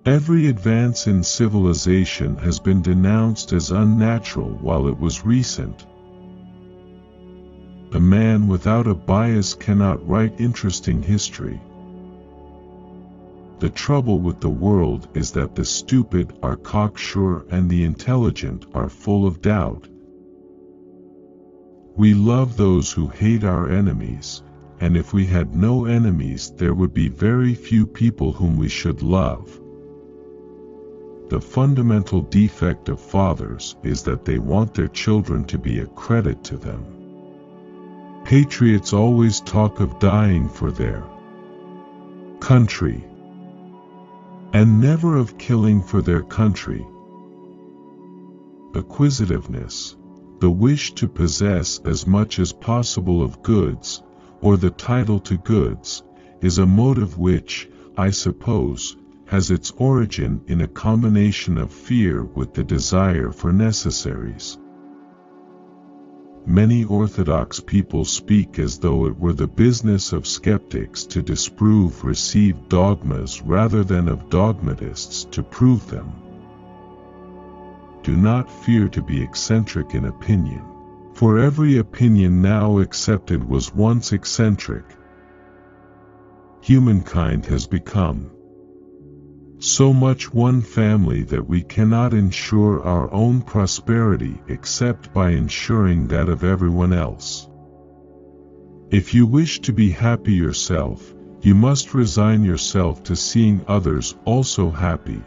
Every advance in civilization has been denounced as unnatural while it was recent. A man without a bias cannot write interesting history. The trouble with the world is that the stupid are cocksure and the intelligent are full of doubt. We love those who hate our enemies, and if we had no enemies there would be very few people whom we should love. The fundamental defect of fathers is that they want their children to be a credit to them. Patriots always talk of dying for their country, and never of killing for their country. Acquisitiveness, the wish to possess as much as possible of goods, or the title to goods, is a motive which, I suppose, has its origin in a combination of fear with the desire for necessaries. Many orthodox people speak as though it were the business of skeptics to disprove received dogmas rather than of dogmatists to prove them. Do not fear to be eccentric in opinion, for every opinion now accepted was once eccentric. Humankind has become so much one family that we cannot ensure our own prosperity except by ensuring that of everyone else. If you wish to be happy yourself, you must resign yourself to seeing others also happy.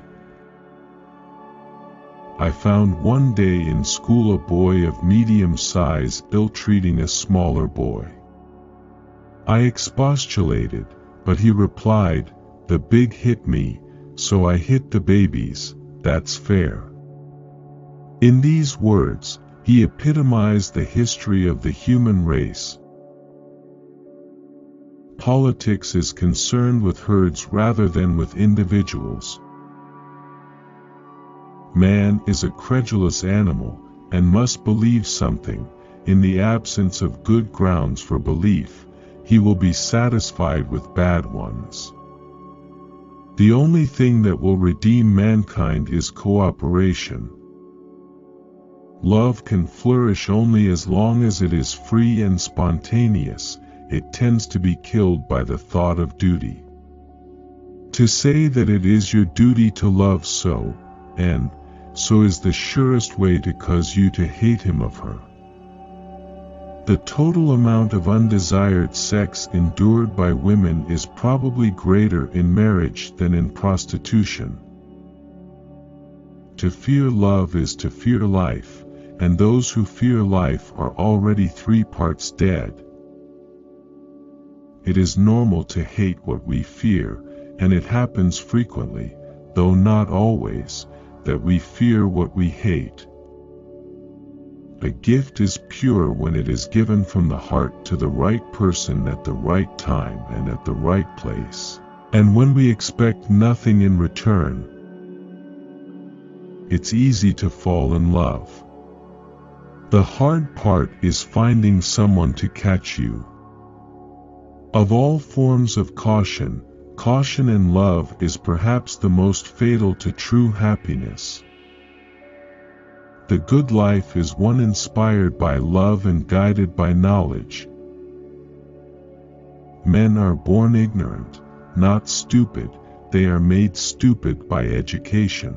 I found one day in school a boy of medium size ill-treating a smaller boy. I expostulated, but he replied, "The big hit me, so I hit the babies, that's fair." In these words, he epitomized the history of the human race. Politics is concerned with herds rather than with individuals. Man is a credulous animal, and must believe something. In the absence of good grounds for belief, he will be satisfied with bad ones. The only thing that will redeem mankind is cooperation. Love can flourish only as long as it is free and spontaneous. It tends to be killed by the thought of duty. To say that it is your duty to love so, and so is the surest way to cause you to hate him of her. The total amount of undesired sex endured by women is probably greater in marriage than in prostitution. To fear love is to fear life, and those who fear life are already 3 parts dead. It is normal to hate what we fear, and it happens frequently, though not always, that we fear what we hate. A gift is pure when it is given from the heart to the right person at the right time and at the right place, and when we expect nothing in return. It's easy to fall in love. The hard part is finding someone to catch you. Of all forms of caution, caution in love is perhaps the most fatal to true happiness. The good life is one inspired by love and guided by knowledge. Men are born ignorant, not stupid, they are made stupid by education.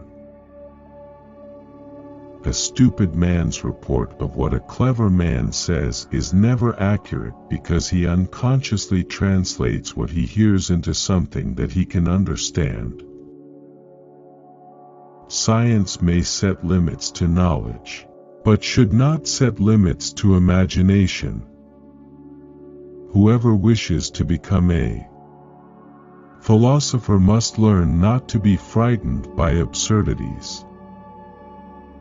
A stupid man's report of what a clever man says is never accurate because he unconsciously translates what he hears into something that he can understand. Science may set limits to knowledge, but should not set limits to imagination. Whoever wishes to become a philosopher must learn not to be frightened by absurdities.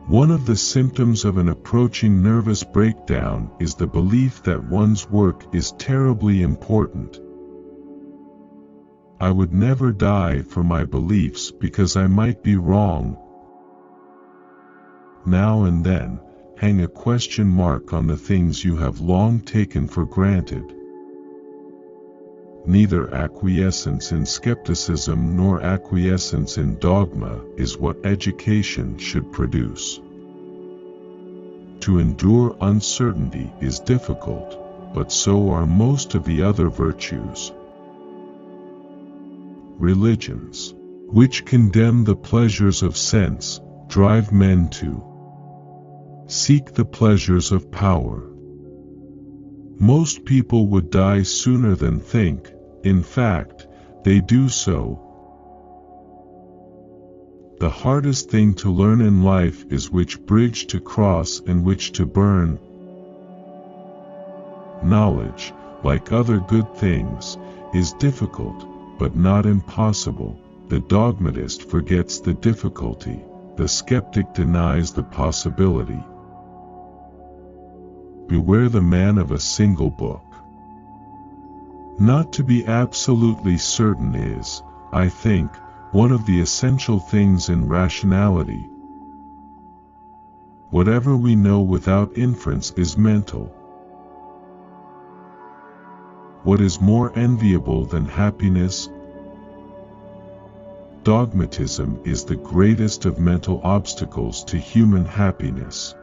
One of the symptoms of an approaching nervous breakdown is the belief that one's work is terribly important. I would never die for my beliefs because I might be wrong. Now and then, hang a question mark on the things you have long taken for granted. neither acquiescence in skepticism nor acquiescence in dogma is what education should produce. To endure uncertainty is difficult, but so are most of the other virtues. Religions, which condemn the pleasures of sense, drive men to seek the pleasures of power. Most people would die sooner than think, in fact, they do so. The hardest thing to learn in life is which bridge to cross and which to burn. Knowledge, like other good things, is difficult, but not impossible. The dogmatist forgets the difficulty, the skeptic denies the possibility. Beware the man of a single book. Not to be absolutely certain is, I think, one of the essential things in rationality. Whatever we know without inference is mental. What is more enviable than happiness? Dogmatism is the greatest of mental obstacles to human happiness.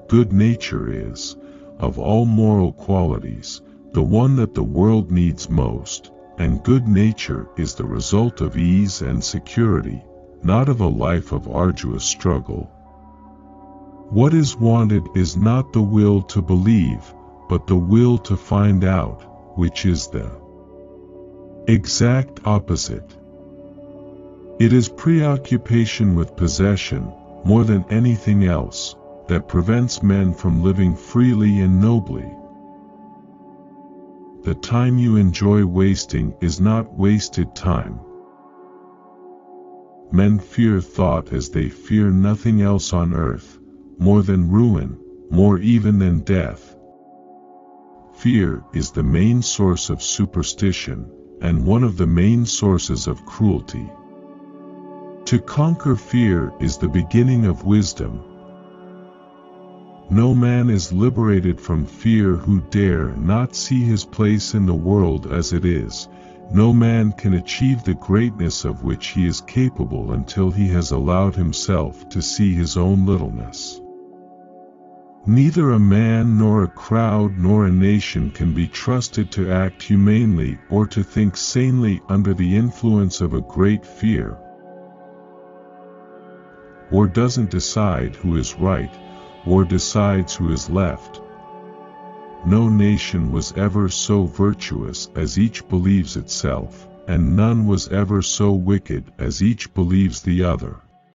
Good nature is, of all moral qualities, the one that the world needs most, and good nature is the result of ease and security, not of a life of arduous struggle. What is wanted is not the will to believe, but the will to find out, which is the exact opposite. It is preoccupation with possession, more than anything else, that prevents men from living freely and nobly. The time you enjoy wasting is not wasted time. Men fear thought as they fear nothing else on earth, more than ruin, more even than death. Fear is the main source of superstition, and one of the main sources of cruelty. To conquer fear is the beginning of wisdom. No man is liberated from fear who dare not see his place in the world as it is. No man can achieve the greatness of which he is capable until he has allowed himself to see his own littleness. Neither a man nor a crowd nor a nation can be trusted to act humanely or to think sanely under the influence of a great fear. War doesn't decide who is right, war decides who is left. No nation was ever so virtuous as each believes itself, and none was ever so wicked as each believes the other.